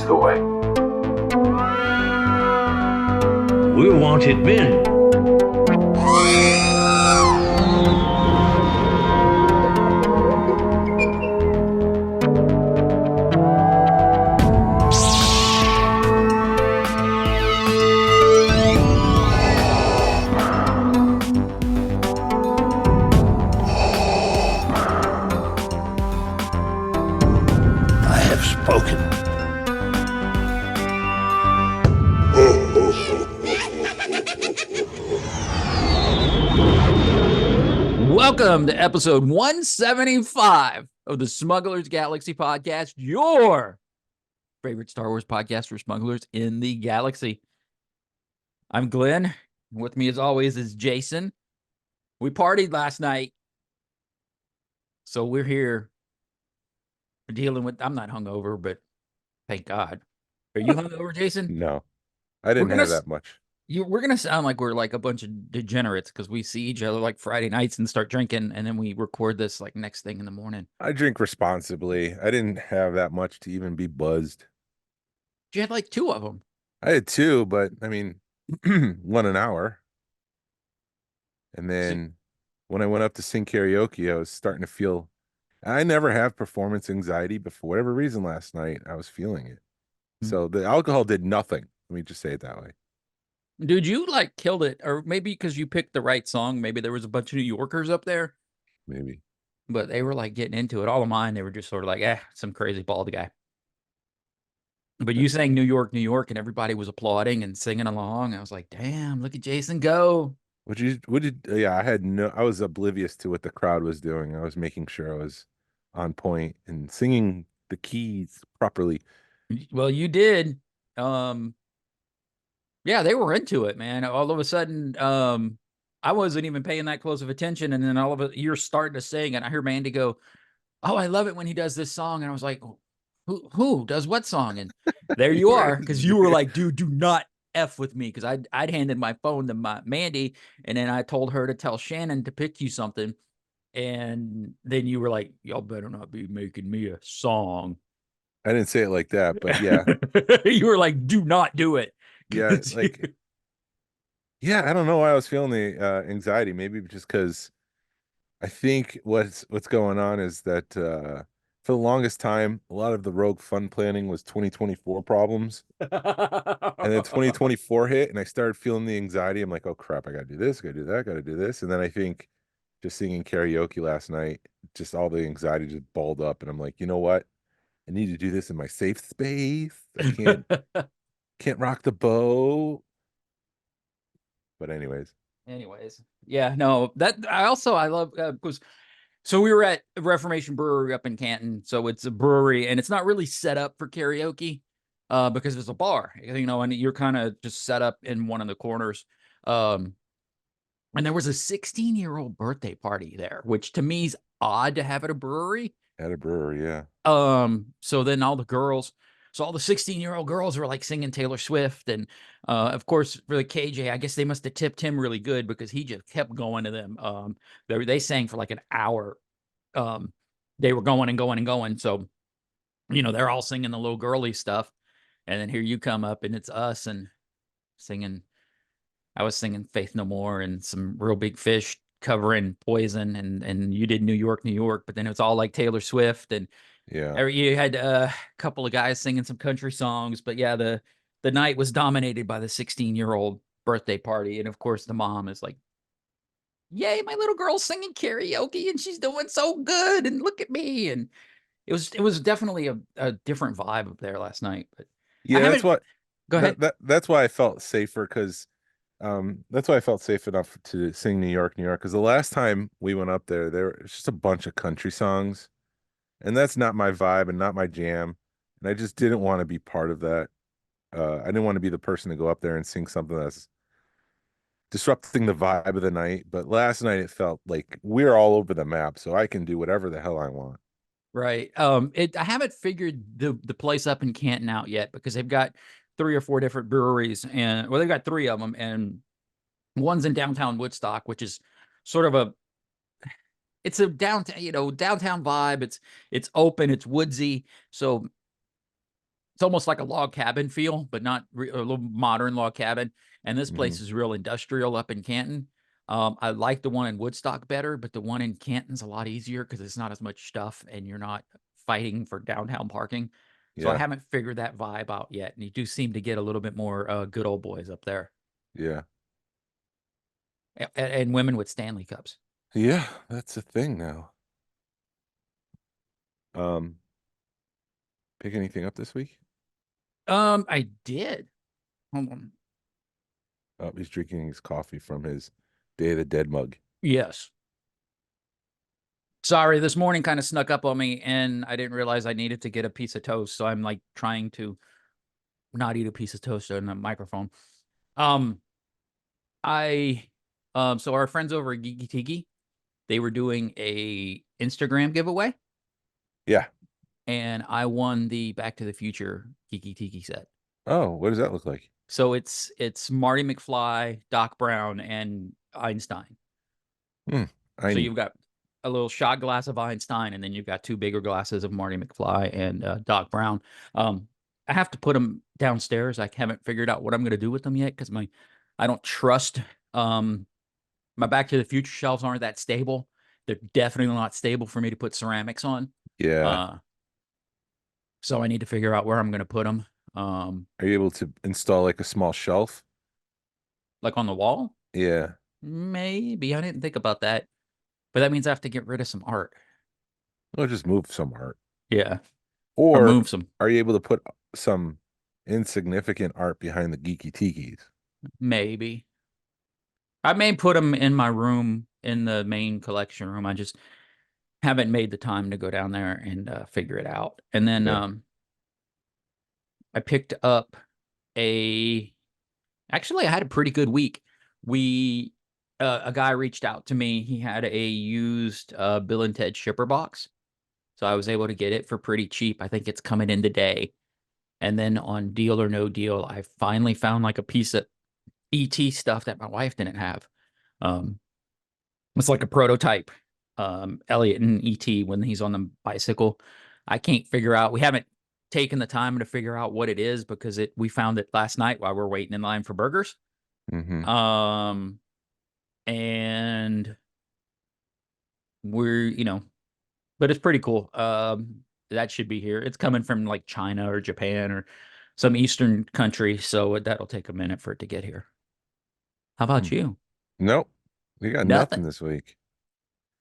the way. We're wanted men. I have spoken. Welcome to episode 175 of the Smugglers Galaxy podcast, your favorite Star Wars podcast for smugglers in the galaxy. I'm Glenn. With me, as always, is Jason. We partied last night, so we're here dealing with. I'm not hungover, but thank God. Are you hungover, Jason? No, I didn't have that much. We're gonna sound like we're like a bunch of degenerates because we see each other like Friday nights and start drinking, and then we record this like next thing in the morning. I drink responsibly. I didn't have that much to even be buzzed. You had like two of them. I had two, but I mean, one an hour. And then when I went up to sing karaoke, I was starting to feel, I never have performance anxiety, but for whatever reason last night, I was feeling it. So the alcohol did nothing. Let me just say it that way. Dude, you like killed it, or maybe because you picked the right song. Maybe there was a bunch of New Yorkers up there, Maybe. but they were like getting into it. All of mine, they were just sort of like, some crazy bald guy. But you sang New York, New York, and everybody was applauding and singing along. I was like, damn, look at Jason go. Yeah, I was oblivious to what the crowd was doing. I was making sure I was on point and singing the keys properly. Well, you did. Yeah, they were into it, man. All of a sudden, I wasn't even paying that close of attention, and then all of it, you're starting to sing, and I hear Mandy go, "Oh, I love it when he does this song," and I was like, "Who does what song?" And there you are, because you were like, "Dude, do not f with me," because I'd handed my phone to Mandy, and then I told her to tell Shannon to pick you something, and then you were like, "Y'all better not be making me a song." I didn't say it like that, but yeah. You were like, "Do not do it." Yeah, like, yeah, I don't know why I was feeling the anxiety. Maybe just because I think what's going on is that for the longest time, a lot of the rogue fun planning was 2024 problems, and then 2024 hit, and I started feeling the anxiety. I'm like, oh crap, I gotta do this, gotta do that, gotta do this, and then I think just singing karaoke last night, just all the anxiety just balled up, and I'm like, you know what? I need to do this in my safe space. I can't rock the boat. But anyways, yeah, no, I love because so we were at Reformation Brewery up in Canton, so it's a brewery and it's not really set up for karaoke because it's a bar, and you're kind of just set up in one of the corners. And there was a 16-year-old birthday party there, which to me is odd to have at a brewery. at a brewery, yeah. So then all the 16-year-old girls were like singing Taylor Swift. And of course, for the KJ, I guess they must have tipped him really good because he just kept going to them. They sang for like an hour. They were going and going and going. So, they're all singing the little girly stuff. And then here you come up and it's us and singing. I was singing Faith No More and some Real Big Fish covering Poison. And you did New York, New York. But then it was all like Taylor Swift and Yeah. you had a couple of guys singing some country songs, but yeah, the night was dominated by the 16-year-old birthday party. And of course, the mom is like, "Yay, my little girl's singing karaoke and she's doing so good. And look at me." And it was definitely a different vibe up there last night. But Yeah, that's what go ahead. that's why I felt safer because that's why I felt safe enough to sing New York, New York. Because the last time we went up there was just a bunch of country songs. And that's not my vibe and not my jam. And I just didn't want to be part of that. I didn't want to be the person to go up there and sing something that's disrupting the vibe of the night. But last night it felt like we're all over the map, so I can do whatever the hell I want. Right. I haven't figured the place up in Canton out yet because they've got 3 or 4 different breweries and they've got 3 of them and one's in downtown Woodstock, which is sort of it's a downtown, downtown vibe. It's open, it's woodsy. So It's almost like a log cabin feel, but not a little modern log cabin. And this place is real industrial up in Canton. I like the one in Woodstock better, but the one in Canton's a lot easier because it's not as much stuff and you're not fighting for downtown parking. So I Yeah. haven't figured that vibe out yet. And you do seem to get a little bit more good old boys up there. Yeah. And women with Stanley Cups. Yeah, that's a thing now. Um, pick anything up this week? I did. Hold on. Oh, he's drinking his coffee from his Day of the Dead mug. Yes. Sorry, this morning kind of snuck up on me and I didn't realize I needed to get a piece of toast. So I'm like trying to not eat a piece of toast on the microphone. Um, so our friends over at Geeky Tiki, they were doing a Instagram giveaway. Yeah. And I won the Back to the Future Geeky Tiki set. Oh, what does that look like? So it's Marty McFly, Doc Brown, and Einstein. So you've got a little shot glass of Einstein, and then you've got two bigger glasses of Marty McFly and Doc Brown. I have to put them downstairs. I haven't figured out what I'm going to do with them yet because I don't trust my Back to the Future shelves aren't that stable. They're definitely not stable for me to put ceramics on. Yeah. So I need to figure out where I'm going to put them. Are you able to install like a small shelf? Like on the wall? Yeah. Maybe. I didn't think about that. But that means I have to get rid of some art. Or just move some art. Yeah. Or Or move some. are you able to put some insignificant art behind the Geeky Tikis? Maybe. I may put them in my room in the main collection room. I just haven't made the time to go down there and figure it out. And then Yeah. I picked up actually I had a pretty good week. A guy reached out to me. He had a used Bill and Ted shipper box. So I was able to get it for pretty cheap. I think it's coming in today. And then on Deal or No Deal, I finally found like a piece of ET stuff that my wife didn't have. It's like a prototype. Elliot and ET when he's on the bicycle. I can't figure out. We haven't taken the time to figure out what it is because we found it last night while we're waiting in line for burgers. And we're, but it's pretty cool. That should be here. It's coming from like China or Japan or some Eastern country. So that'll take a minute for it to get here. How about you? Nope. We got nothing this week.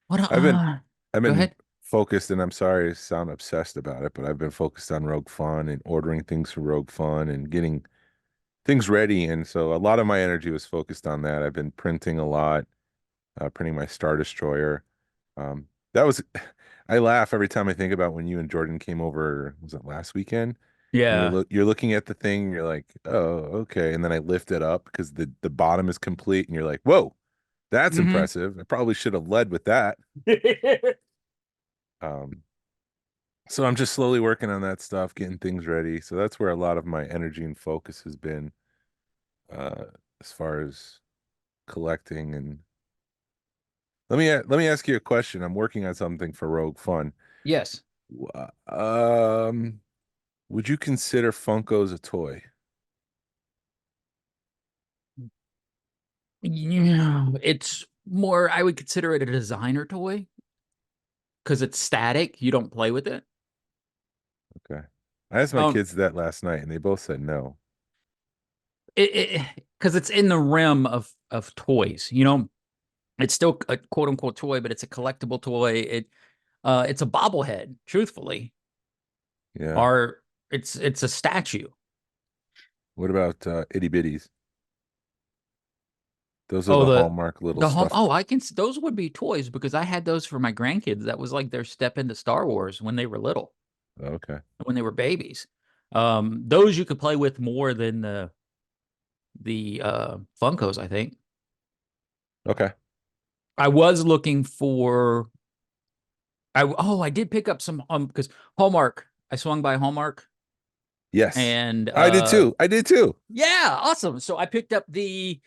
What? I've Go been ahead. focused, and I'm sorry to sound obsessed about it, but I've been focused on Rogue Fun and ordering things for Rogue Fun and getting things ready. And so a lot of my energy was focused on that. I've been printing a lot, printing my Star Destroyer. That was, I laugh every time I think about when you and Jordan came over, was it last weekend? And Yeah. you're looking at the thing, you're like, oh, okay. And then I lift it up because the bottom is complete, and you're like, whoa, that's impressive. I probably should have led with that. So I'm just slowly working on that stuff, getting things ready. So that's where a lot of my energy and focus has been, as far as collecting. And let me ask you a question. I'm working on something for Rogue Fun. Yes. Would you consider Funkos a toy? Yeah, it's more, I would consider it a designer toy because it's static. You don't play with it. Okay. I asked my kids that last night, and they both said no. Because it's in the realm of toys. It's still a quote unquote toy, but it's a collectible toy. It's a bobblehead, truthfully. Yeah. Or it's a statue. What about itty bitties? Those are the Hallmark little stuff. Those would be toys because I had those for my grandkids. That was like their step into Star Wars when they were little. Okay. When they were babies. Those you could play with more than the Funkos, I think. Okay. I was looking for I did pick up some because Hallmark. I swung by Hallmark. Yes. And I did too. I did too. Yeah, awesome. So I picked up the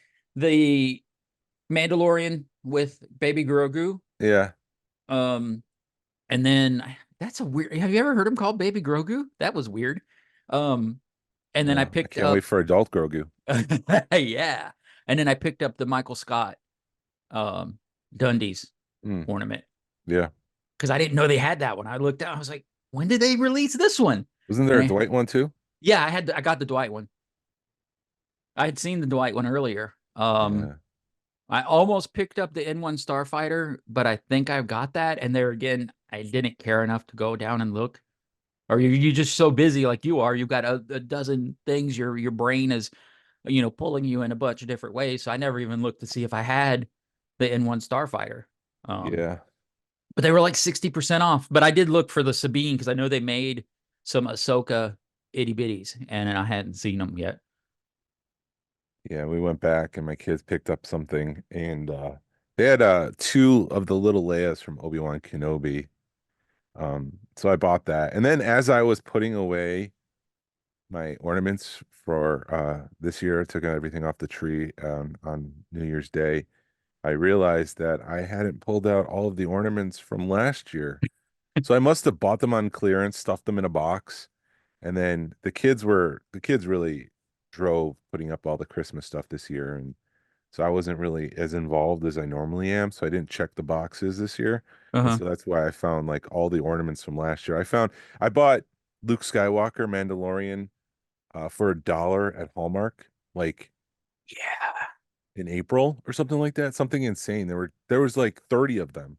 Mandalorian with Baby Grogu. Yeah. And then that's a weird. Have you ever heard him called Baby Grogu? That was weird. Um, and then I Yeah, I picked can't wait up, for adult Grogu. yeah, and then I picked up the Michael Scott um Dundee's Mm, ornament yeah. because I didn't know they had that one. I looked out, I was like, when did they release this one? Wasn't there And a Dwight one too? yeah, I got the Dwight one. I had seen the Dwight one earlier. Yeah. I almost picked up the N1 Starfighter, but I think I've got that. And there again, I didn't care enough to go down and look. Or you're just so busy like you are. You've got a dozen things. Your brain is, pulling you in a bunch of different ways. So I never even looked to see if I had the N1 Starfighter. Um, Yeah. but they were like 60% off. But I did look for the Sabine because I know they made some Ahsoka itty bitties, and I hadn't seen them yet. Yeah, we went back and my kids picked up something and they had two of the little Leias from Obi-Wan Kenobi. So I bought that. And then as I was putting away my ornaments for this year, I took everything off the tree on New Year's Day. I realized that I hadn't pulled out all of the ornaments from last year. So I must have bought them on clearance, stuffed them in a box, and then the kids really drove putting up all the Christmas stuff this year, and so I wasn't really as involved as I normally am, so I didn't check the boxes this year. And Uh-huh. so that's why I found like all the ornaments from last year. I bought Luke Skywalker Mandalorian for $1 at Hallmark, like Yeah. in April or something like that. Something insane. There was like 30 of them.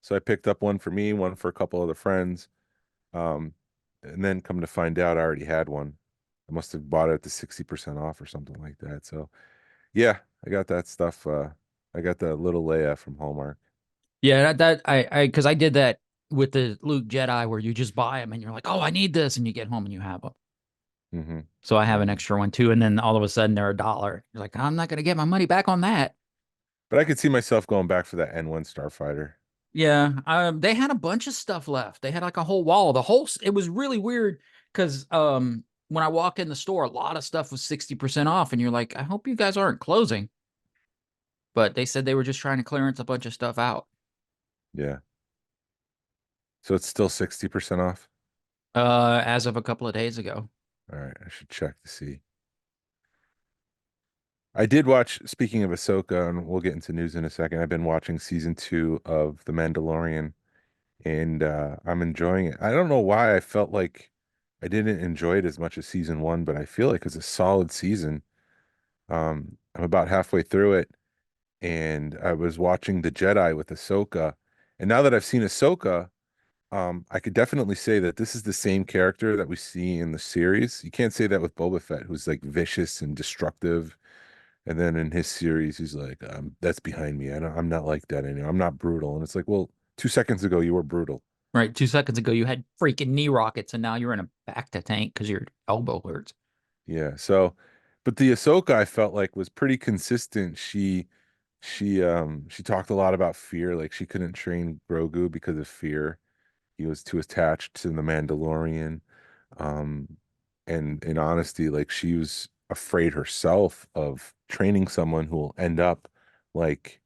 So I picked up one for me, one for a couple other friends. Um, and then come to find out I already had one. I must have bought it at the 60% off or something like that. So yeah, I got that stuff. I got the little Leia from Hallmark. Yeah, because I did that with the Luke Jedi where you just buy them and you're like, oh, I need this, and you get home and you have them. Hmm. So I have an Yeah. extra one too, and then all of a sudden they're $1. You're like, I'm not gonna get my money back on that. But I could see myself going back for that N1 Starfighter. Yeah, they had a bunch of stuff left. They had like a whole wall. It was really weird because when I walked in the store, a lot of stuff was 60% off, and you're like, I hope you guys aren't closing. But they said they were just trying to clearance a bunch of stuff out. Yeah. So it's still 60% off. As of a couple of days ago. All right, I should check to see. I did watch, speaking of Ahsoka, and we'll get into news in a second. I've been watching season 2 of The Mandalorian, and I'm enjoying it. I don't know why I felt like I didn't enjoy it as much as season 1, but I feel like it's a solid season. I'm about halfway through it, and I was watching The Jedi with Ahsoka, and now that I've seen Ahsoka, I could definitely say that this is the same character that we see in the series. You can't say that with Boba Fett, who's like vicious and destructive. And then in his series, he's like, that's behind me. I'm not like that anymore. I'm not brutal. And it's like, well, 2 seconds ago, you were brutal. Right, 2 seconds ago you had freaking knee rockets, and now you're in a back to tank because your elbow hurts. Yeah. So, but the Ahsoka I felt like was pretty consistent. She talked a lot about fear. Like she couldn't train Grogu because of fear. He was too attached to the Mandalorian. Um, and in honesty, like she was afraid herself of training someone who will end up like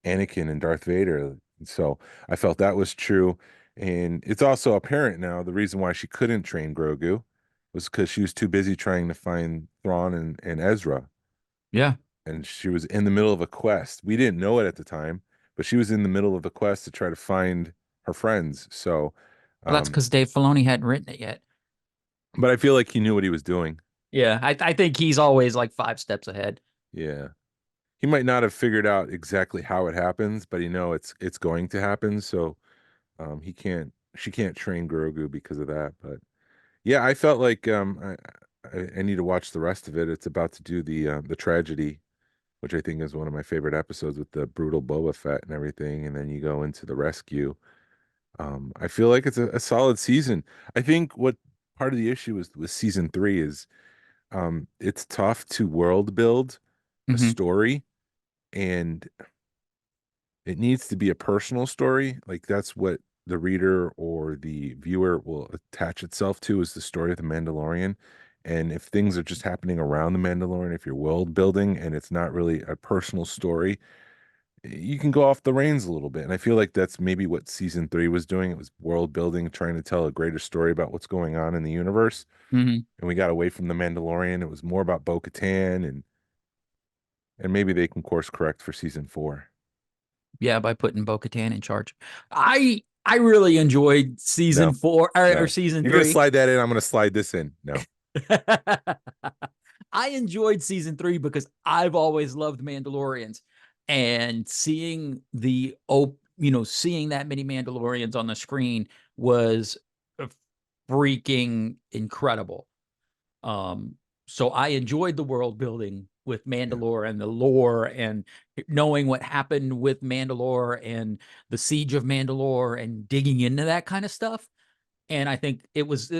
Anakin and Darth Vader. So I felt that was true. And it's also apparent now the reason why she couldn't train Grogu was because she was too busy trying to find Thrawn and Ezra. Yeah. And she was in the middle of a quest. We didn't know it at the time, but she was in the middle of the quest to try to find her friends. So, Well, that's um, because Dave Filoni hadn't written it yet. but I feel like he knew what he was doing. Yeah, I think he's always like 5 steps ahead. Yeah. He might not have figured out exactly how it happens, but it's going to happen. So she can't train Grogu because of that. But yeah, I felt like I need to watch the rest of it. It's about to do the tragedy, which I think is one of my favorite episodes with the brutal Boba Fett and everything, and then you go into the rescue. I feel like it's a solid season. I think what part of the issue is with season 3 is it's tough to world build a Hmm. story, and it needs to be a personal story. Like that's what the reader or the viewer will attach itself to is the story of the Mandalorian. And if things are just happening around the Mandalorian, if you're world building and it's not really a personal story, you can go off the reins a little bit. And I feel like that's maybe what season 3 was doing. It was world building, trying to tell a greater story about what's going on in the universe. Hmm. And we got away from the Mandalorian. It was more about Bo-Katan, and maybe they can course correct for season 4. Yeah, by putting Bo-Katan in charge. I really enjoyed season No, 4 or no. season You're gonna 3. slide that in. I'm gonna slide this in. No. I enjoyed season 3 because I've always loved Mandalorians, and seeing seeing that many Mandalorians on the screen was freaking incredible. Um, so I enjoyed the world building with Yeah. Mandalore and the lore and knowing what happened with Mandalore and the siege of Mandalore and digging into that kind of stuff. And I think it was,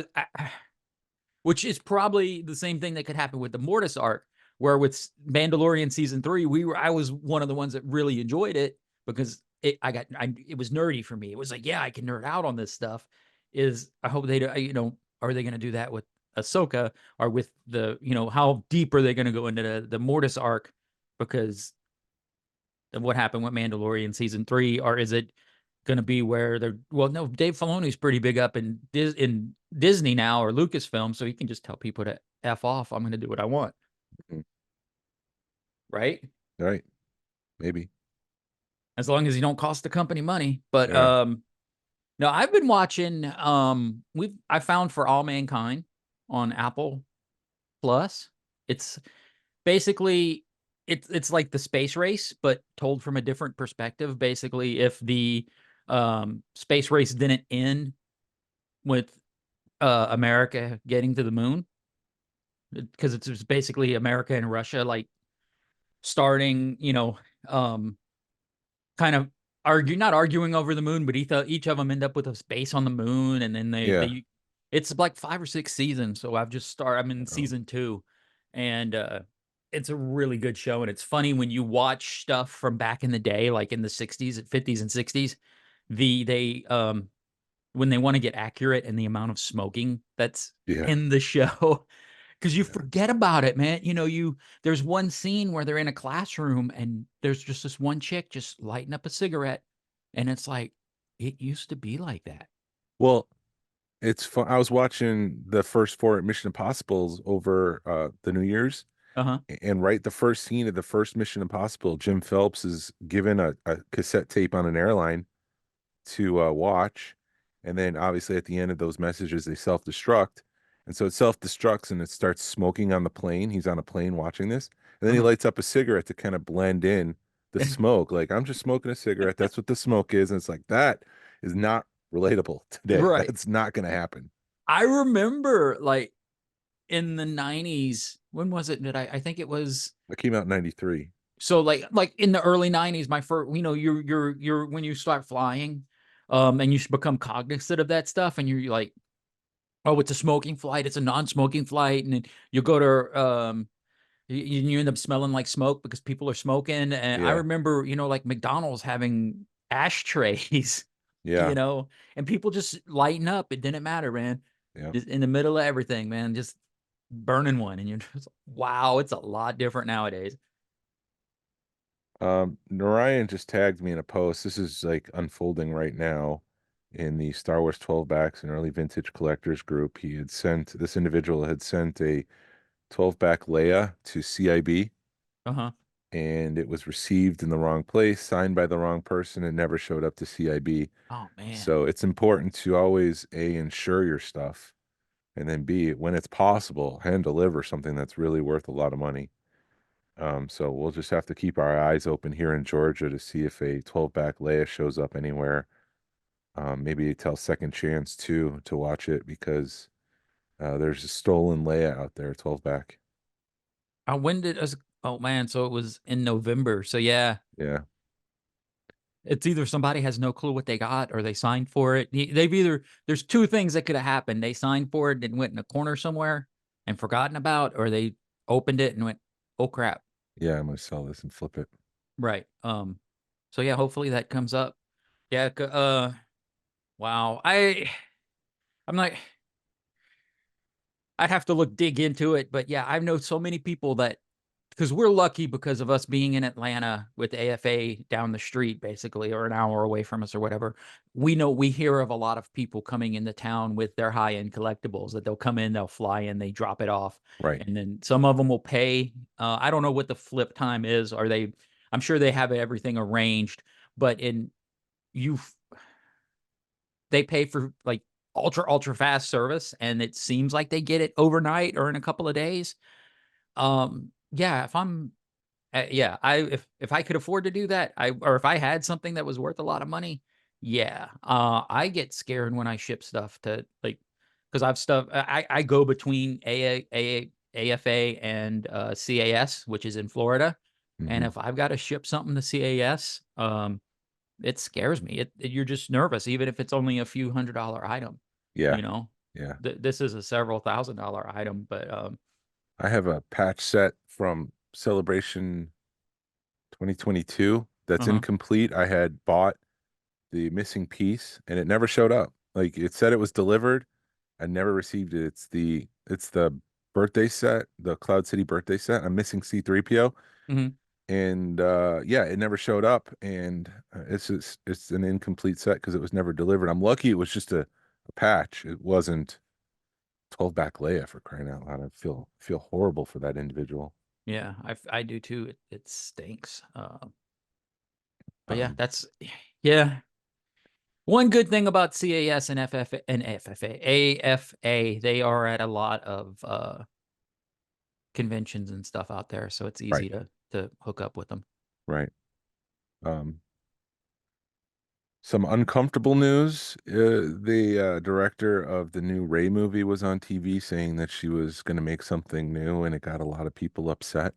which is probably the same thing that could happen with the Mortis arc, where with Mandalorian season 3, I was one of the ones that really enjoyed it because it was nerdy for me. It was like, yeah, I can nerd out on this stuff. I hope they do, are they going to do that with Ahsoka, or with how deep are they going to go into the Mortis arc because of what happened with Mandalorian season 3, or is it going to be where no, Dave Filoni's pretty big up in Disney now, or Lucasfilm, so he can just tell people to F off. I'm going to do what I want. Mhm. Right? All right. Maybe. As long as you don't cost the company money. But Yeah. no, I've been watching I found For All Mankind on Apple Plus. It's basically it's like the space race, but told from a different perspective. Basically, if the space race didn't end with America getting to the moon, because it's basically America and Russia like starting, um, kind of not arguing over the moon, but each of them end up with a base on the moon, and then Yeah. it's like 5 or 6 seasons. So I'm in Oh, season 2, and it's a really good show. And it's funny when you watch stuff from back in the day, like in the 60s, 50s, and 60s, they when they want to get accurate in the amount of smoking that's yeah. in the show, because you Yeah. forget about it, man. There's one scene where they're in a classroom and there's just this one chick just lighting up a cigarette, and it's like it used to be like that. Well, it's fun. I was watching the first 4 Mission Impossibles over the New Year's, Uh-huh. and right the first scene of the first Mission Impossible, Jim Phelps is given a cassette tape on an airline to watch, and then obviously at the end of those messages they self-destruct, and so it self-destructs and it starts smoking on the plane. He's on a plane watching this, and then he Uh-huh. lights up a cigarette to kind of blend in the smoke. Like, I'm just smoking a cigarette. That's what the smoke is. And it's like, that is not relatable today. Right. That's not going to happen. I remember like in the 90s, when was it that I think it was, It came out in 93. so like in the early 90s, my first, you're when you start flying, and you should become cognizant of that stuff, and you're like, oh, it's a smoking flight, it's a non-smoking flight, and then you go to you end up smelling like smoke because people are smoking. And I Yeah. remember, like McDonald's having ashtrays, Yeah. and people just lighting up. It didn't matter, man. Yeah. Just in the middle of everything, man, just burning one, and you're just, wow, it's a lot different nowadays. Narayan just tagged me in a post. This is like unfolding right now in the Star Wars 12 backs and early vintage collectors group. This individual had sent a 12 back Leia to CIB, Uh-huh. and it was received in the wrong place, signed by the wrong person, and never showed up to CIB. Oh man. So it's important to always A, insure your stuff, and then B, when it's possible, hand deliver something that's really worth a lot of money. So we'll just have to keep our eyes open here in Georgia to see if a 12 back Leia shows up anywhere. Maybe tell Second Chance too to watch it, because there's a stolen Leia out there, 12 back. When did us? Oh man, so it was in November. So yeah, Yeah. it's either somebody has no clue what they got, or they signed for it. There's two things that could have happened. They signed for it and went in a corner somewhere and forgotten about, or they opened it and went, oh crap. Yeah, I'm gonna sell this and flip it. Right. So yeah, hopefully that comes up. Yeah. Wow. I'm like, I'd have to dig into it, but yeah, I've known so many people that because we're lucky because of us being in Atlanta with AFA down the street, basically, or an hour away from us or whatever. We hear of a lot of people coming into town with their high end collectibles that they'll come in, they'll fly in, they drop it off, Right. and then some of them will pay. I don't know what the flip time is. Are they? I'm sure they have everything arranged, but you, they pay for like ultra fast service, and it seems like they get it overnight or in a couple of days. Yeah, if I'm yeah, I if I could afford to do that, or if I had something that was worth a lot of money, yeah. I get scared when I ship stuff to like because I go between AFA and CAS, which is in Florida. And Hmm. if I've got to ship something to CAS, it scares me. You're just nervous, even if it's only a few $100 item, Yeah. you know. Yeah. This is a several $1,000 item, but I have a patch set from Celebration 2022 that's uh-huh. incomplete. I had bought the missing piece and it never showed up. Like it said it was delivered. I never received it. It's the birthday set, the Cloud City birthday set. I'm missing C3PO. Mhm. And yeah, it never showed up and it's an incomplete set because it was never delivered. I'm lucky it was just a patch. It wasn't 12 back Leia, for crying out loud. I feel horrible for that individual. Yeah, I do too. It stinks. But yeah, Um, that's yeah. One good thing about CAS and AFA, they are at a lot of conventions and stuff out there, so it's right, easy to hook up with them. right. Um, some uncomfortable news. The director of the new Ray movie was on TV saying that she was going to make something new, and it got a lot of people upset.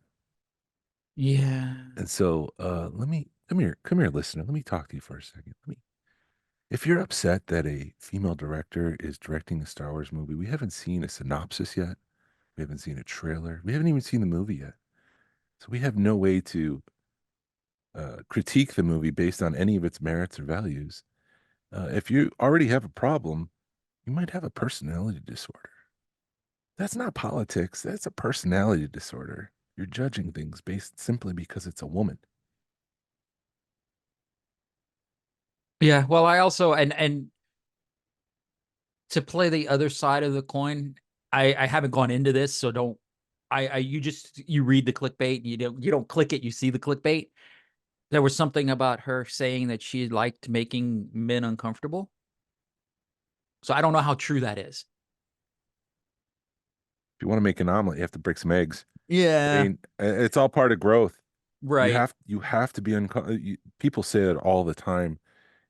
Yeah. And so, let me come here, listener. Let me talk to you for a second. If you're upset that a female director is directing a Star Wars movie, we haven't seen a synopsis yet. We haven't seen a trailer. We haven't even seen the movie yet. So we have no way to critique the movie based on any of its merits or values. If you already have a problem, you might have a personality disorder. That's not politics. That's a personality disorder. You're judging things based simply because it's a woman. Yeah, well, I also and to play the other side of the coin, I haven't gone into this, so don't I you just you read the clickbait, you don't click it, you see the clickbait. There was something about her saying that she liked making men uncomfortable. So I don't know how true that is. If you want to make an omelet, you have to break some eggs. I Yeah. mean, it's all part of growth. Right. You have to be uncomfortable. People say it all the time.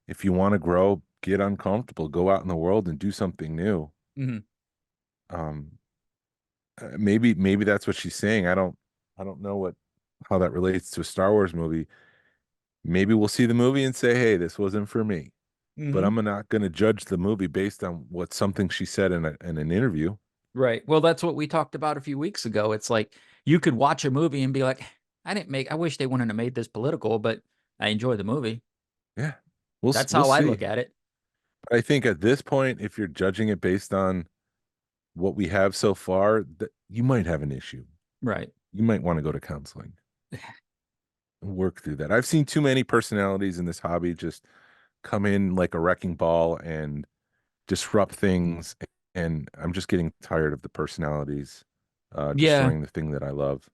If you want to grow, get uncomfortable, go out in the world and do something new. Mhm. Um, maybe that's what she's saying. I don't know how that relates to a Star Wars movie. Maybe we'll see the movie and say, "Hey, this wasn't for me." But Mhm. I'm not going to judge the movie based on what something she said in an interview. Right. Well, that's what we talked about a few weeks ago. It's like you could watch a movie and be like, I wish they wouldn't have made this political, but I enjoy the movie. Yeah, That's we'll how I see. look at it. But I think at this point, if you're judging it based on what we have so far, that you might have an issue. Right. You might want to go to counseling and work through that. I've seen too many personalities in this hobby just come in like a wrecking ball and disrupt things, and I'm just getting tired of the personalities Yeah. destroying the thing that I love.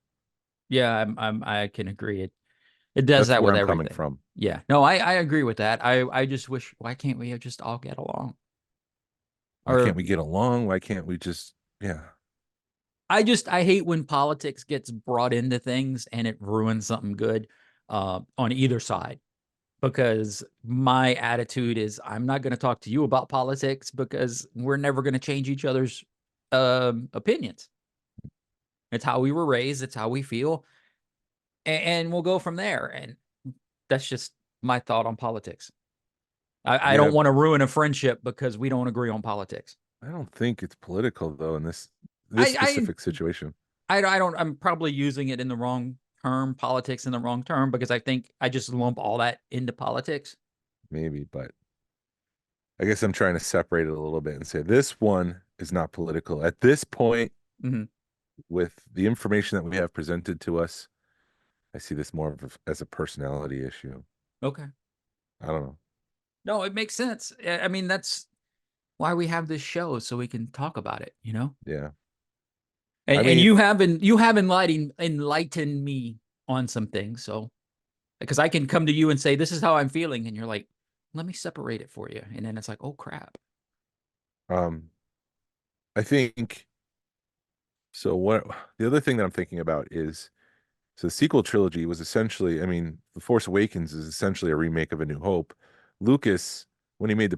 Yeah, I can agree. It does That's that where with I'm coming everything. from. Yeah. No, I agree with that. I just wish why can't we just all get along? Why can't Or we get along? Why can't we just, yeah, I hate when politics gets brought into things and it ruins something good on either side. Because my attitude is I'm not going to talk to you about politics because we're never going to change each other's opinions. It's how we were raised, it's how we feel, and we'll go from there. And that's just my thought on politics. I yeah. don't want to ruin a friendship because we don't agree on politics. I don't think it's political though in this I specific situation. I don't. I'm probably using it in the wrong term, politics in the wrong term, because I think I just lump all that into politics. Maybe, but I guess I'm trying to separate it a little bit and say this one is not political. At this point, Hmm. with the information that we have presented to us, I see this more of as a personality issue. Okay. I don't know. No, it makes sense. I mean, that's why we have this show, so we can talk about it, you know? Yeah. And I mean, you have enlightened me on some things. So because I can come to you and say, this is how I'm feeling, and you're like, let me separate it for you. And then it's like, oh crap. um, I think so. What the other thing that I'm thinking about is so the sequel trilogy was essentially, I mean, The Force Awakens is essentially a remake of A New Hope. Lucas, when he made the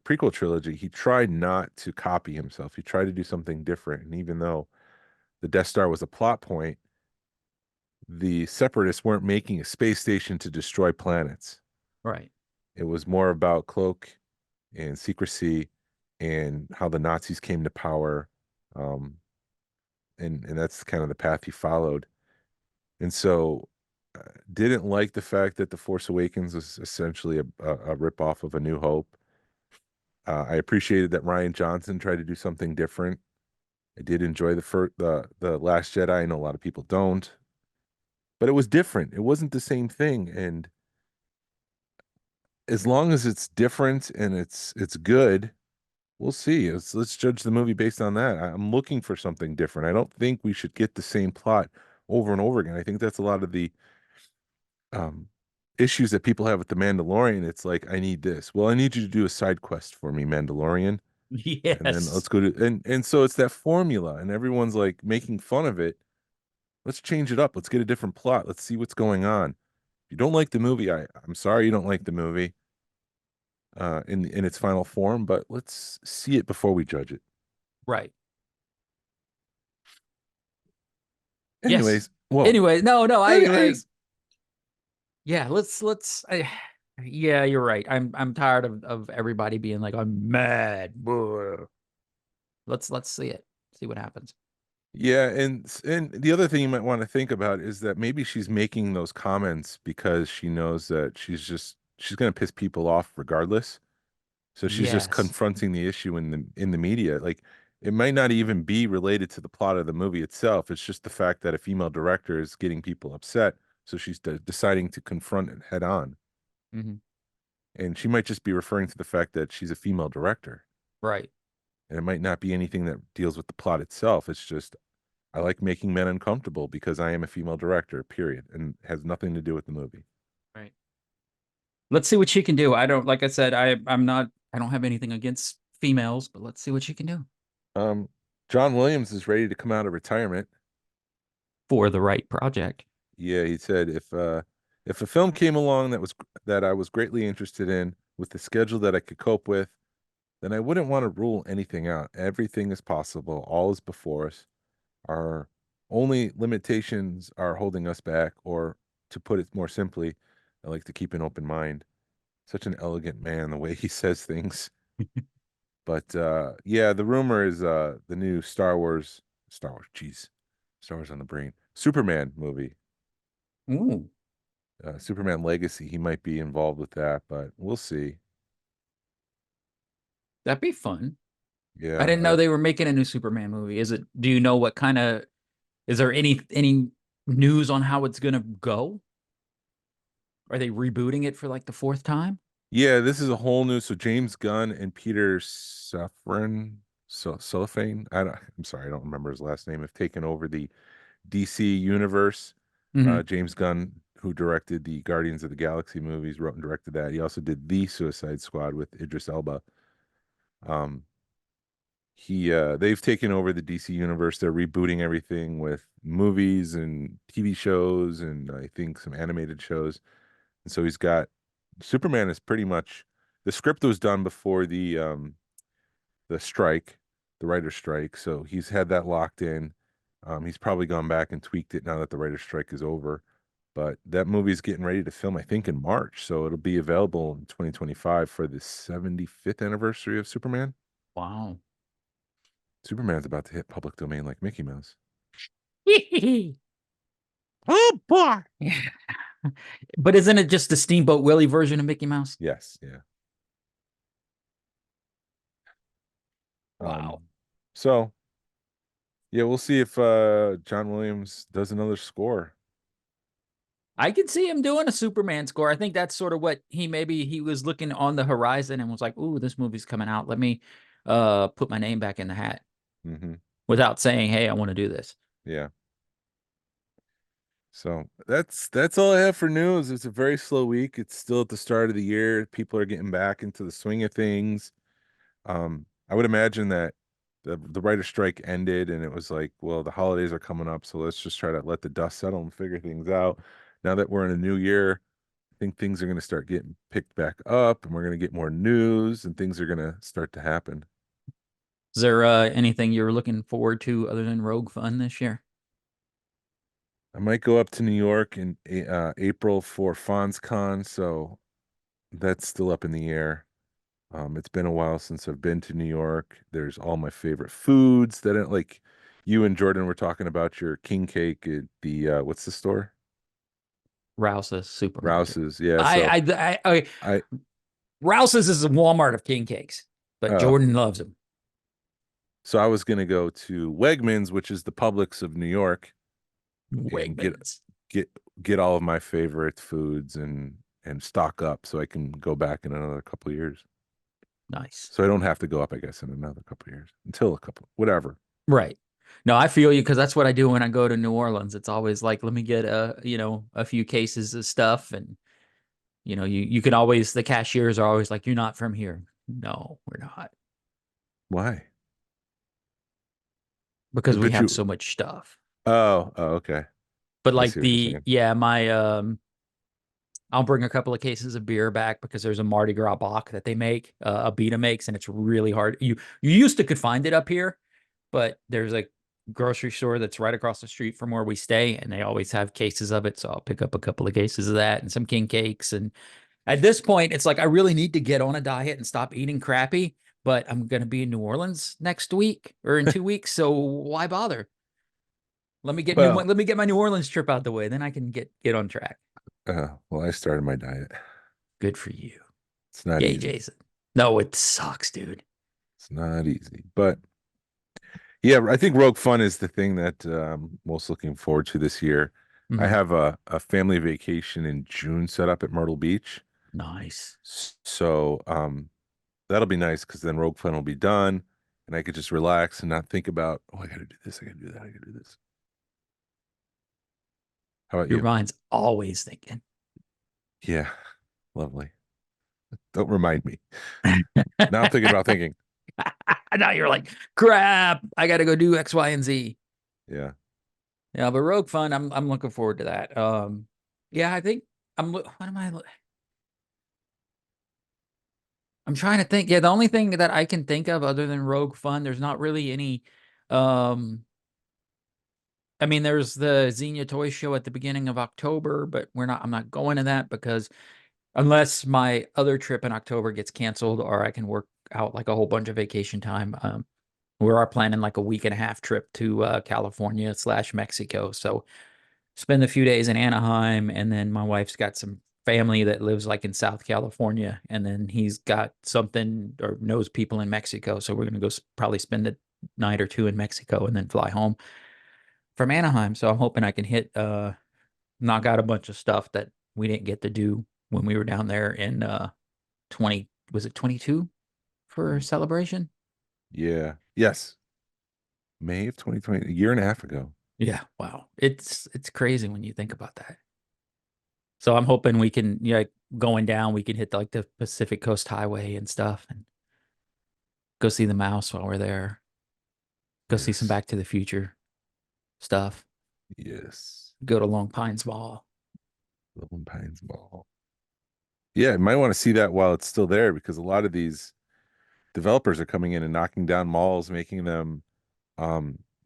prequel trilogy, he tried not to copy himself. He tried to do something different. And even though the Death Star was a plot point, the Separatists weren't making a space station to destroy planets. Right. It was more about cloak and secrecy and how the Nazis came to power. Um, and that's kind of the path he followed. And so didn't like the fact that The Force Awakens was essentially a ripoff of A New Hope. I appreciated that Ryan Johnson tried to do something different. I did enjoy the Last Jedi. I know a lot of people don't, but it was different. It wasn't the same thing. And as long as it's different and it's good, we'll see. Let's judge the movie based on that. I'm looking for something different. I don't think we should get the same plot over and over again. I think that's a lot of the um, issues that people have with the Mandalorian. It's like, I need this. Well, I need you to do a side quest for me, Mandalorian, and then Yes. let's go to and so it's that formula, and everyone's like making fun of it. Let's change it up. Let's get a different plot. Let's see what's going on. If you don't like the movie, I'm sorry you don't like the movie in its final form, but let's see it before we judge it. Right. Yes. Anyways, well, Anyway, no, I anyways, yeah, yeah, you're right. I'm tired of everybody being like, I'm mad. Blah. Let's see it. See what happens. yeah, and the other thing you might want to think about is that maybe she's making those comments because she knows that she's going to piss people off regardless. So she's just Yes. confronting the issue in the media. Like it might not even be related to the plot of the movie itself. It's just the fact that a female director is getting people upset, so she's deciding to confront it head on. Hmm. And she might just be referring to the fact that she's a female director. Right. And it might not be anything that deals with the plot itself. It's just I like making men uncomfortable because I am a female director, period, and has nothing to do with the movie. Right. Let's see what she can do. I don't, like I said, I don't have anything against females, but let's see what she can do Um, John Williams is ready to come out of retirement. for the right project. Yeah, he said if a film came along that I was greatly interested in with the schedule that I could cope with, then I wouldn't want to rule anything out. Everything is possible. All is before us. Our only limitations are holding us back, or to put it more simply, I like to keep an open mind. Such an elegant man, the way he says things. But yeah, the rumor is the new Star Wars on the brain. Superman movie, Ooh, Superman Legacy. He might be involved with that, but we'll see. that'd be fun. I Yeah, didn't know they were making a new Superman movie. Do you know what kind of, is there any news on how it's gonna go? Are they rebooting it for like the fourth time? yeah. This is a whole new. So James Gunn and Peter Safran, Cellophane. I'm sorry, I don't remember his last name. Have taken over the DC universe. Hmm. James Gunn, who directed the Guardians of the Galaxy movies, wrote and directed that. He also did the Suicide Squad with Idris Elba. Um, they've taken over the DC universe. They're rebooting everything with movies and TV shows and I think some animated shows. And so he's got Superman is pretty much the script was done before the strike, the writer's strike. So he's had that locked in. He's probably gone back and tweaked it now that the writer's strike is over. But that movie's getting ready to film, I think, in March. So it'll be available in 2025 for the 75th anniversary of Superman. Wow. Superman's about to hit public domain like Mickey Mouse. Oh boy. But isn't it just the Steamboat Willie version of Mickey Mouse? Yes, yeah. Um, Wow. so Yeah, we'll see if John Williams does another score. I could see him doing a Superman score. I think that's sort of what he was looking on the horizon and was like, "Ooh, this movie's coming out. Let me put my name back in the hat," Hmm. without saying, "Hey, I want to do this." Yeah. So that's all I have for news. It's a very slow week. It's still at the start of the year. People are getting back into the swing of things. I would imagine that the writer's strike ended and it was like, well, the holidays are coming up, so let's just try to let the dust settle and figure things out. Now that we're in a new year, I think things are going to start getting picked back up and we're going to get more news and things are going to start to happen. Is there anything you're looking forward to other than Rogue Fun this year? I might go up to New York in April for FonzCon, so that's still up in the air. It's been a while since I've been to New York. There's all my favorite foods that like you and Jordan were talking about your king cake at the what's the store? Rouse's supermarket. Rouse's. Yeah, so I I Rouse's is a Walmart of king cakes, but oh, Jordan loves them. so I was gonna go to Wegmans, which is the Publix of New York, and Wegmans. get get all of my favorite foods and stock up so I can go back in another couple of years. Nice. So I don't have to go up, I guess, in another couple of years until a couple, whatever. Right. No, I feel you because that's what I do when I go to New Orleans. It's always like, let me get a few cases of stuff, and you can always the cashiers are always like, you're not from here. No, we're not, Why? because we But have you, so much stuff. okay. But I like see what you're saying. my I'll bring a couple of cases of beer back because there's a Mardi Gras Bock that they make, Abita makes, and it's really hard. You used to could find it up here, but there's a grocery store that's right across the street from where we stay, and they always have cases of it. So I'll pick up a couple of cases of that and some king cakes. And at this point, it's like I really need to get on a diet and stop eating crappy. But I'm gonna be in New Orleans next week or in 2 weeks, so why bother? Well, Let me get my New Orleans trip out the way, then I can get on track. well, I started my diet. Good for you. It's not Yay, easy. Jason. No, it sucks, dude. It's not easy. But yeah, I think Rogue Fun is the thing that most looking forward to this year. I Mhm. have a family vacation in June set up at Myrtle Beach. Nice. So that'll be nice because then Rogue Fun will be done and I could just relax and not think about, oh, I gotta do this, I gotta do that, I gotta do this. How about Your you? mind's always thinking. Yeah, lovely. Don't remind me. Now I'm thinking about thinking. Now you're like, crap, I got to go do X, Y, and Z. Yeah. Yeah, but Rogue Fun, I'm looking forward to that. Yeah, I think what am I'm trying to think. Yeah, the only thing that I can think of other than Rogue Fun, there's not really any. Um, I mean, there's the Xenia Toy Show at the beginning of October, but I'm not going to that because unless my other trip in October gets canceled or I can work out like a whole bunch of vacation time, we are planning like a week and a half trip to California/Mexico. So spend a few days in Anaheim, and then my wife's got some family that lives like in South California, and then he's got something or knows people in Mexico. So we're gonna go probably spend a night or two in Mexico and then fly home from Anaheim. So I'm hoping I can knock out a bunch of stuff that we didn't get to do when we were down there in 20 was it 22 for celebration? Yeah. Yes. May of 2020, a year and a half ago. Yeah, wow. It's crazy when you think about that. So I'm hoping we can, going down, we can hit like the Pacific Coast Highway and stuff and go see the mouse while we're there. Go see some Yes. Back to the Future stuff. Yes. Go to Long Pines Mall. Lone Pines Mall. Yeah, you might want to see that while it's still there because a lot of these developers are coming in and knocking down malls, making them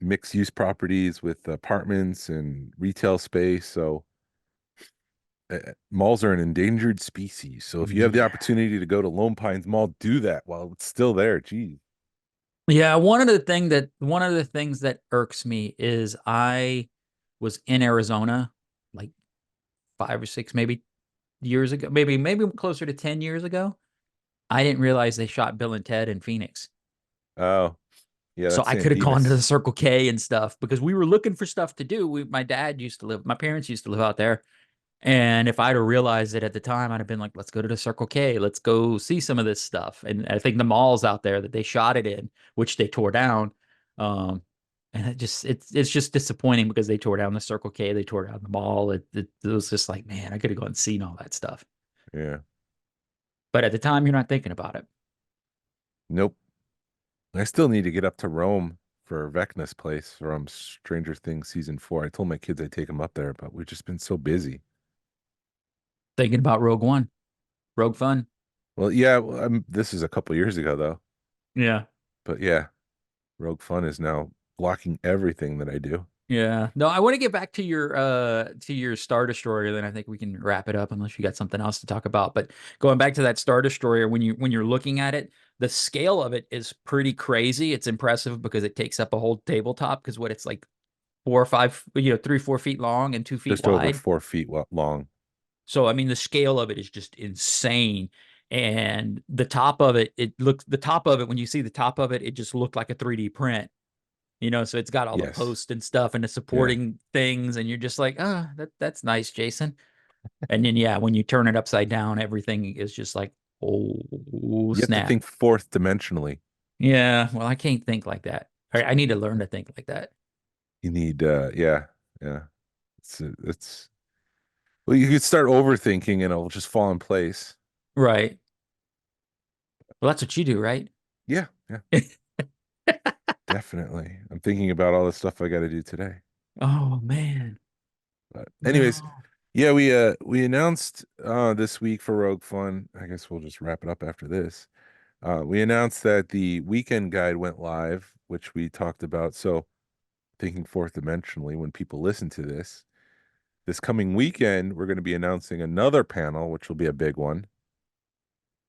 mixed use properties with apartments and retail space. So malls are an endangered species. So if you have the Yeah. opportunity to go to Lone Pines Mall, do that while it's still there. Geez. Yeah, one of the things that irks me is I was in Arizona like 5 or 6 maybe years ago, maybe closer to 10 years ago. I didn't realize they shot Bill and Ted in Phoenix. Oh, Yeah, So that's I San could have gone to the Dimas. Circle K and stuff because we were looking for stuff to do. My parents used to live out there. And if I'd have realized it at the time, I'd have been like, let's go to the Circle K. Let's go see some of this stuff. And I think the malls out there that they shot it in, which they tore down. Um, and it's just disappointing because they tore down the Circle K, they tore down the mall. It was just like, man, I could have gone and seen all that stuff. Yeah. But at the time, you're not thinking about it. Nope. I still need to get up to Rome for Vecna's place from Stranger Things season 4. I told my kids I'd take them up there, but we've just been so busy. Thinking about Rogue One, Rogue Fun. Well, yeah, well, this is a couple years ago though. Yeah. But yeah, Rogue Fun is now blocking everything that I do. Yeah. No, I want to get back to your Star Destroyer, then I think we can wrap it up unless you got something else to talk about. But going back to that Star Destroyer, when you're looking at it, the scale of it is pretty crazy. It's impressive because it takes up a whole tabletop because what it's like 4 or 5, 3, 4 feet long and 2 feet Just over wide. 4 feet long. So I mean the scale of it is just insane. And the top of it, when you see the top of it, it just looked like a 3D print. So it's got all the Yes. posts and stuff and the Yeah. supporting things, and you're just like, that's nice, Jason. And then yeah, when you turn it upside down, everything is just like, oh You have to snap. think fourth dimensionally. Yeah, well, I can't think like that. I need to learn to think like that. You need yeah, yeah. It's well, you could start overthinking and it'll just fall in place. Right. Well, that's what you do, right? Yeah, yeah, definitely. I'm thinking about all the stuff I got to do today. Oh man. But anyways, No. yeah, we announced this week for Rogue Fun. I guess we'll just wrap it up after this. We announced that the weekend guide went live, which we talked about. So thinking fourth dimensionally, when people listen to this coming weekend, we're going to be announcing another panel, which will be a big one.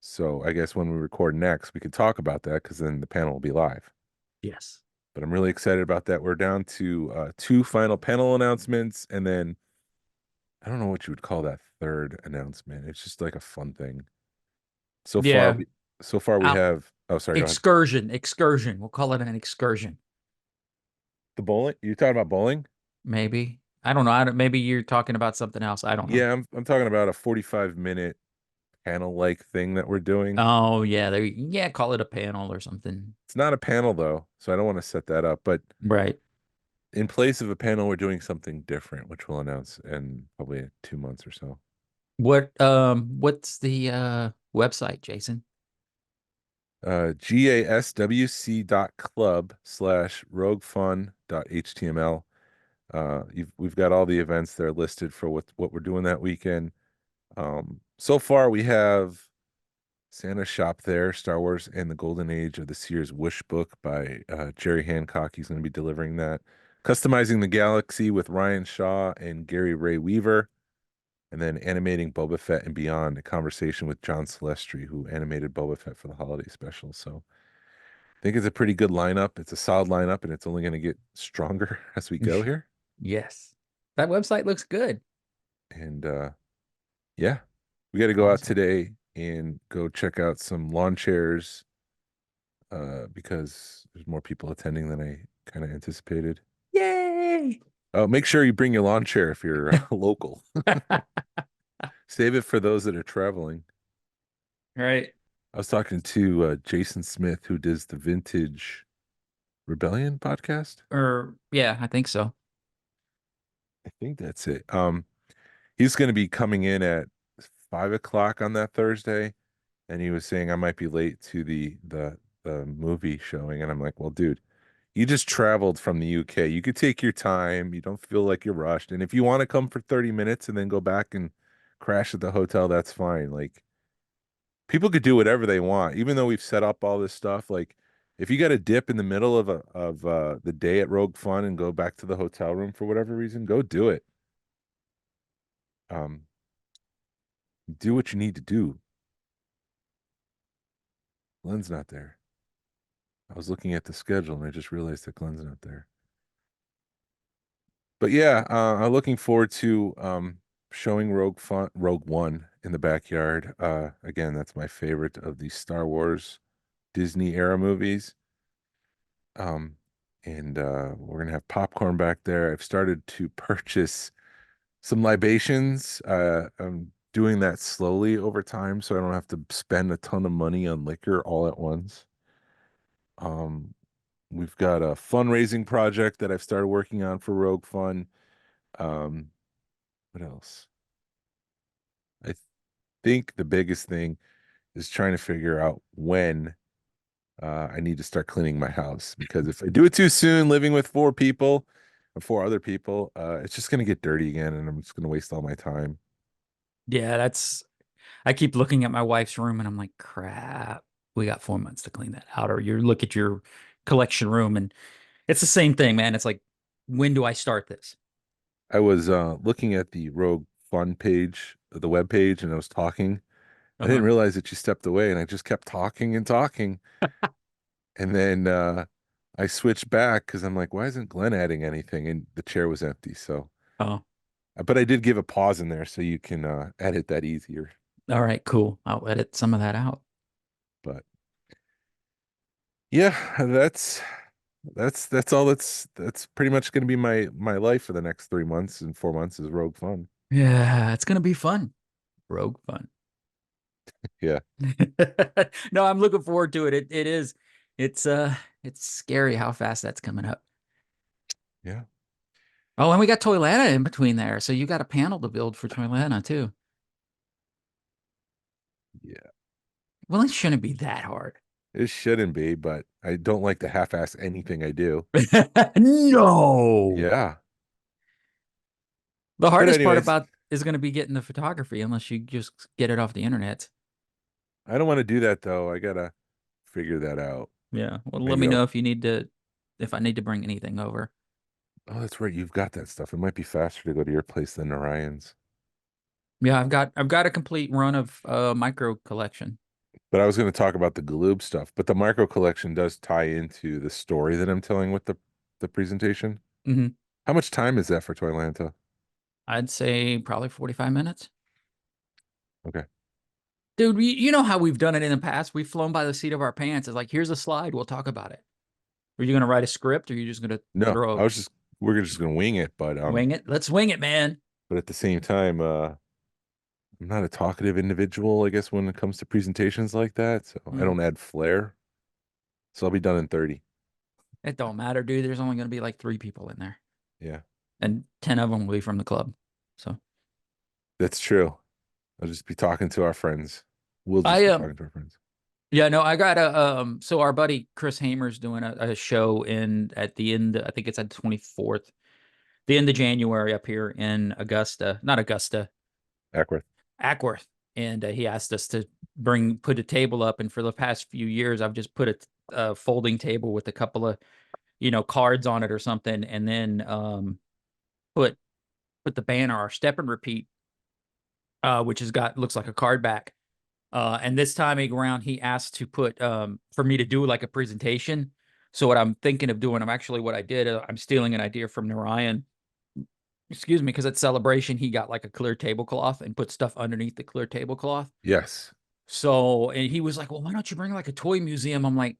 So I guess when we record next, we could talk about that because then the panel will be live. Yes. But I'm really excited about that. We're down to two final panel announcements, and then I don't know what you would call that third announcement. It's just like a fun thing. So far, Yeah. we so far we Out have. Oh, sorry. Go ahead. excursion. We'll call it an excursion. The bowling. You talking about bowling? Maybe. I don't know. Maybe you're talking about something else. I don't know. Yeah, I'm talking about a 45-minute panel like thing that we're doing. Oh yeah, yeah, call it a panel or something. It's not a panel though, so I don't want to set that up. But Right. in place of a panel, we're doing something different, which we'll announce in probably 2 months or so. What's the website, Jason? gaswc.club/roguefun.html. We've got all the events there listed for what we're doing that weekend. So far we have Santa Shop there, Star Wars and the Golden Age of the Seer's Wish book by Jerry Hancock. He's going to be delivering that. Customizing the Galaxy with Ryan Shaw and Gary Ray Weaver. And then animating Boba Fett and Beyond, a conversation with John Celestri, who animated Boba Fett for the holiday special. So I think it's a pretty good lineup. It's a solid lineup, and it's only going to get stronger as we go here. Yes. That website looks good. And yeah, we got to go out Awesome. today and go check out some lawn chairs because there's more people attending than I kind of anticipated. Yay! Make sure you bring your lawn chair if you're local. Save it for those that are traveling. Right. I was talking to Jason Smith, who does the Vintage Rebellion podcast. Or yeah, I think so. I think that's it. He's going to be coming in at 5 o'clock on that Thursday, and he was saying I might be late to the movie showing, and I'm like, well, dude, you just traveled from the UK. You could take your time. You don't feel like you're rushed, and if you want to come for 30 minutes and then go back and crash at the hotel, that's fine. Like people could do whatever they want, even though we've set up all this stuff. Like if you got a dip in the middle of the day at Rogue Fun and go back to the hotel room for whatever reason, go do it. Um, do what you need to do. Glenn's not there. I was looking at the schedule and I just realized that Glenn's not there. But yeah, I'm looking forward to showing Rogue One in the backyard. Again, that's my favorite of the Star Wars Disney era movies. Um, and we're gonna have popcorn back there. I've started to purchase some libations. I'm doing that slowly over time, so I don't have to spend a ton of money on liquor all at once. Um, we've got a fundraising project that I've started working on for Rogue Fun. Um, what else? I think the biggest thing is trying to figure out when I need to start cleaning my house, because if I do it too soon, living with four people or four other people, it's just gonna get dirty again, and I'm just gonna waste all my time. Yeah, I keep looking at my wife's room and I'm like, crap, we got 4 months to clean that out. Or you look at your collection room and it's the same thing, man. It's like, when do I start this? I was looking at the Rogue Fun page, the web page, and I was talking. I didn't Uh-huh. realize that you stepped away, and I just kept talking and talking. And then I switched back because I'm like, why isn't Glenn adding anything? And the chair was empty. So, Oh, but I did give a pause in there so you can edit that easier. all right, cool. I'll edit some of that out. But yeah, that's all. That's pretty much going to be my life for the next 3 months, and 4 months is Rogue Fun. Yeah, it's gonna be fun. Rogue fun. Yeah, No, I'm looking forward to it. It is. It's it's scary how fast that's coming up. yeah, Oh, and we got Toylanta in between there. So you got a panel to build for Toylanta too. yeah. Well, it shouldn't be that hard. It shouldn't be, but I don't like to half-ass anything I do. No. Yeah. The But hardest part anyways, about is going to be getting the photography unless you just get it off the internet. I don't want to do that though. I gotta figure that out. Yeah. Well, let Maybe me know I'll. if I need to bring anything over. Oh, that's right. You've got that stuff. It might be faster to go to your place than Orion's. Yeah, I've got a complete run of micro collection. But I was going to talk about the Galoob stuff. But the micro collection does tie into the story that I'm telling with the presentation. Hmm. How much time is that for Toylanta? I'd say probably 45 minutes. Okay. Dude, you know how we've done it in the past? We've flown by the seat of our pants. It's like, here's a slide, we'll talk about it. Are you going to write a script or are you just going to No, throw I was just we're just going to wing it, wing it? Let's wing it, man. but at the same time, I'm not a talkative individual, I guess, when it comes to presentations like that. So I Mm. don't add flair. So I'll be done in 30. It don't matter, dude. There's only going to be like 3 people in there, Yeah, and 10 of them will be from the club. So that's true. I'll just be talking to our friends. We'll just I be talking to our friends. yeah, no, I got a so our buddy Chris Hamer's doing a show at the end, I think it's at the 24th, the end of January up here in Augusta, not Augusta, Ackworth. Ackworth. And he asked us to put a table up. And for the past few years, I've just put a folding table with a couple of, cards on it or something. And then put, put the banner, our step and repeat, which looks like a card back. And this time around, he asked to put for me to do like a presentation. So what I'm thinking of doing, what I did, I'm stealing an idea from Narayan. Excuse me, because at Celebration he got like a clear tablecloth and put stuff underneath the clear tablecloth. Yes. So and he was like, "Well, why don't you bring like a toy museum?" I'm like,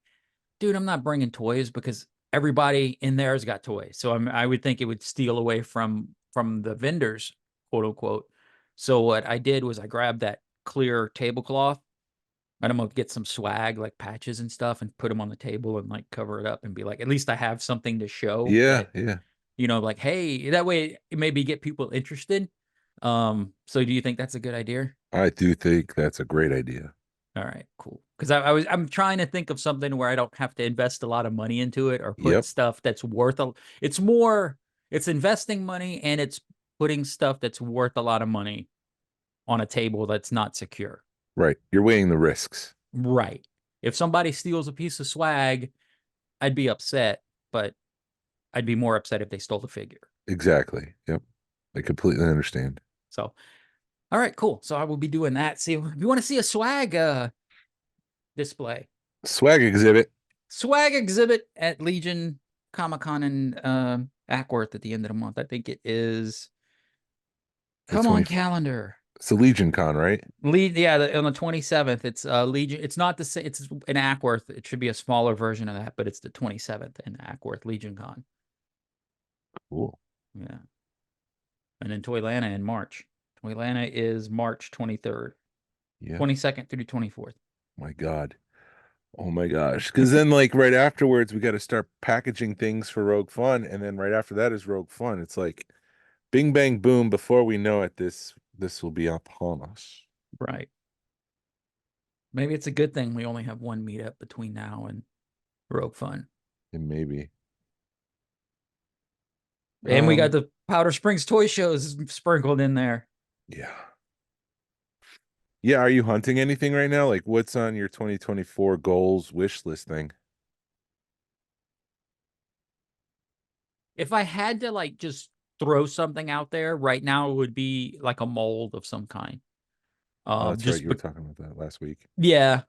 "Dude, I'm not bringing toys because everybody in there has got toys. So I would think it would steal away from the vendors, quote unquote." So what I did was I grabbed that clear tablecloth and I'm gonna get some swag like patches and stuff and put them on the table and like cover it up and be like, at least I have something to show Yeah, that, yeah. like, hey, that way it maybe get people interested. So do you think that's a good idea? I do think that's a great idea. All right, cool. Because I'm trying to think of something where I don't have to invest a lot of money into it or put Yep. stuff that's it's investing money and it's putting stuff that's worth a lot of money on a table that's not secure. Right. You're weighing the risks. Right. If somebody steals a piece of swag, I'd be upset, but I'd be more upset if they stole the figure. Exactly. Yep. I completely understand. So, all right, cool. So I will be doing that. See, if you want to see a swag display, Swag exhibit. swag exhibit at Legion Comic Con in Ackworth at the end of the month. I think it is. The Come on, 20, calendar. It's a Legion Con, right? Yeah, on the 27th, it's Legion. It's not the same. It's in Ackworth. It should be a smaller version of that, but it's the 27th in Ackworth Legion Con. Cool. Yeah, and then Toylanta in March. Toylanta is March 23rd, Yeah. 22nd through 24th. My God. Oh my gosh. Because then, like, right afterwards, we got to start packaging things for Rogue Fun. And then right after that is Rogue Fun. It's like bing, bang, boom. Before we know it, this will be upon us. Right. Maybe it's a good thing we only have one meetup between now and Rogue Fun. And maybe. And we got the Powder Springs toy shows sprinkled in there. Yeah. Yeah. Are you hunting anything right now? Like, what's on your 2024 goals wish list thing? If I had to like just throw something out there right now, it would be like a mold of some kind. Oh, that's right. Just You were talking about that last week. yeah.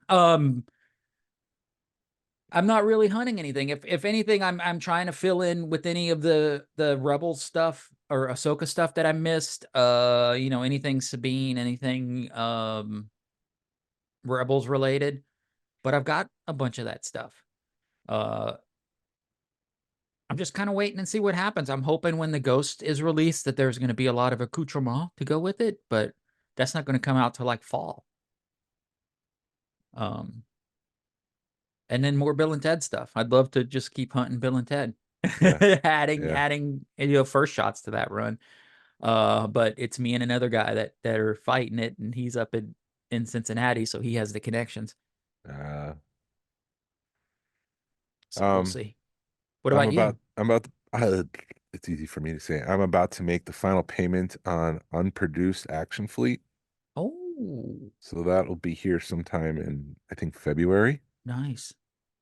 I'm not really hunting anything. If anything, I'm trying to fill in with any of the Rebel stuff or Ahsoka stuff that I missed. Anything Sabine, anything Rebels related. But I've got a bunch of that stuff. Uh I'm just kind of waiting and see what happens. I'm hoping when the Ghost is released that there's going to be a lot of accoutrement to go with it, but that's not going to come out till like fall. Um, and then more Bill and Ted stuff. I'd love to just keep hunting Bill and Ted, Yeah. adding Yeah. adding first shots to that run. But it's me and another guy that are fighting it, and he's up in Cincinnati, so he has the connections. Uh, So we'll see. What I'm about about, you? I'm about, it's easy for me to say. I'm about to make the final payment on unproduced Action Fleet. Oh, So that'll be here sometime in, I think, February. nice.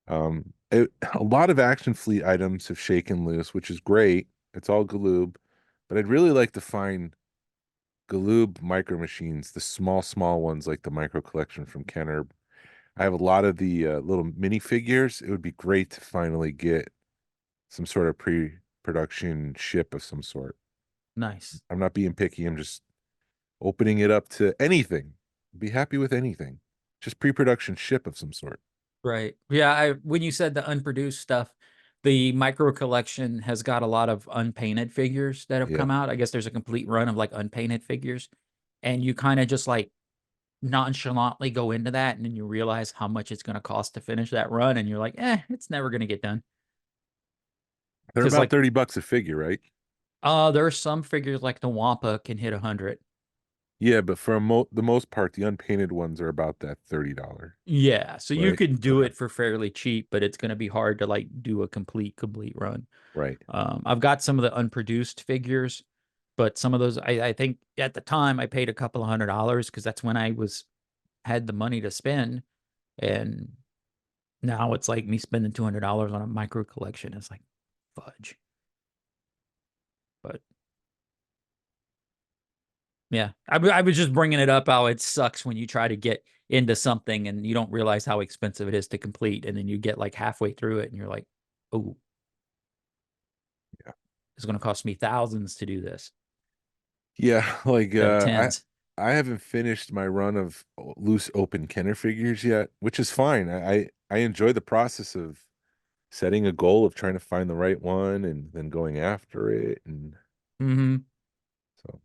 A lot of Action Fleet items have shaken loose, which is great. It's all Galoob, but I'd really like to find Galoob micro machines, the small ones like the micro collection from Kenner. I have a lot of the little minifigures. It would be great to finally get some sort of pre-production ship of some sort. Nice. I'm not being picky. I'm just opening it up to anything. Be happy with anything. Just pre-production ship of some sort. Right. Yeah, when you said the unproduced stuff, the micro collection has got a lot of unpainted figures that have Yeah. come out. I guess there's a complete run of like unpainted figures. And you kind of just like nonchalantly go into that and then you realize how much it's going to cost to finish that run and you're like, it's never going to get done. They're Because about like 30 bucks a figure, right? there are some figures like the Wampa can hit 100. Yeah, but for the most part, the unpainted ones are about that $30, Yeah, so you right? can do Okay. it for fairly cheap, but it's going to be hard to like do a complete run. Right. I've got some of the unproduced figures, but some of those I think at the time I paid a couple of $100 because that's when I had the money to spend, and now it's like me spending $200 on a micro collection. It's like fudge. But yeah, I was just bringing it up how it sucks when you try to get into something and you don't realize how expensive it is to complete, and then you get like halfway through it and you're like, oh, Yeah. it's going to cost me thousands to do this Yeah, like instead of tens. I haven't finished my run of loose open Kenner figures yet, which is fine. I enjoy the process of setting a goal of trying to find the right one and then going after it, and Mm-hmm. so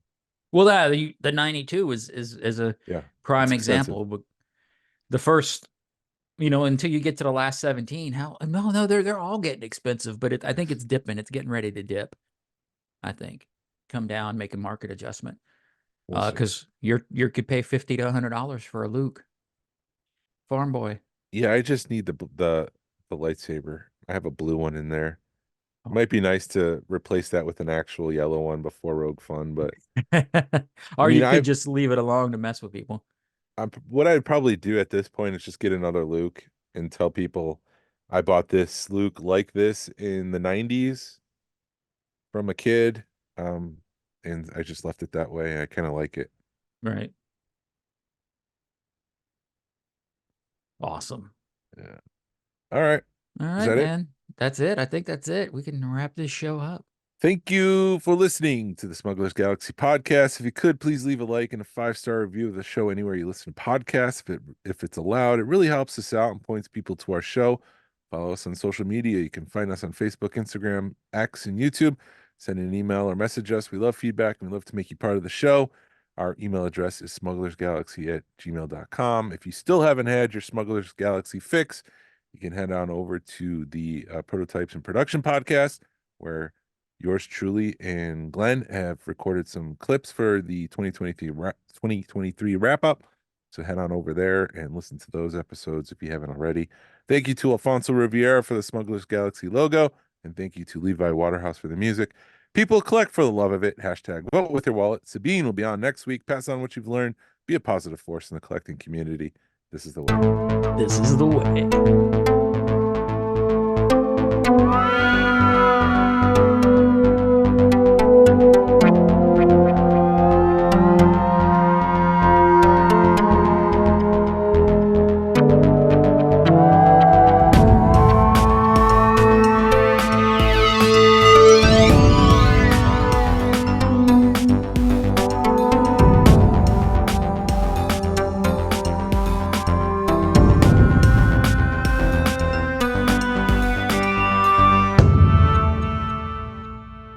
Well, the 92 is a yeah, prime it's expensive. example. But the first, until you get to the last 17, no, they're all getting expensive. But I think it's dipping. It's getting ready to dip. I think come down, make a market adjustment. We'll see. Because you could pay $50 to $100 for a Luke Farm Boy. Yeah, I just need the lightsaber. I have a blue one in there. Oh. Might be nice to replace that with an actual yellow one before Rogue Fun, but I Or mean, you could just leave it alone to mess with people. what I'd probably do at this point is just get another Luke and tell people I bought this Luke like this in the 90s from a kid. Um, and I just left it that way. I kind of like it. Right. Awesome. Yeah. All right. All Is right, that it? man. That's it. I think that's it. We can wrap this show up. Thank you for listening to the Smugglers Galaxy podcast. If you could, please leave a like and a 5-star review of the show anywhere you listen to podcasts. If it's allowed, it really helps us out and points people to our show. Follow us on social media. You can find us on Facebook, Instagram, X, and YouTube. Send an email or message us. We love feedback and we love to make you part of the show. Our email address is smugglersgalaxy@gmail.com. If you still haven't had your Smugglers Galaxy fix, you can head on over to the Prototypes and Production podcast, where yours truly and Glenn have recorded some clips for the 2023 wrap up. So head on over there and listen to those episodes if you haven't already. Thank you to Alfonso Riviera for the Smugglers Galaxy logo. And thank you to Levi Waterhouse for the music. People collect for the love of it. Hashtag vote with your wallet. Sabine will be on next week. Pass on what you've learned. Be a positive force in the collecting community. This is the way. This is the way.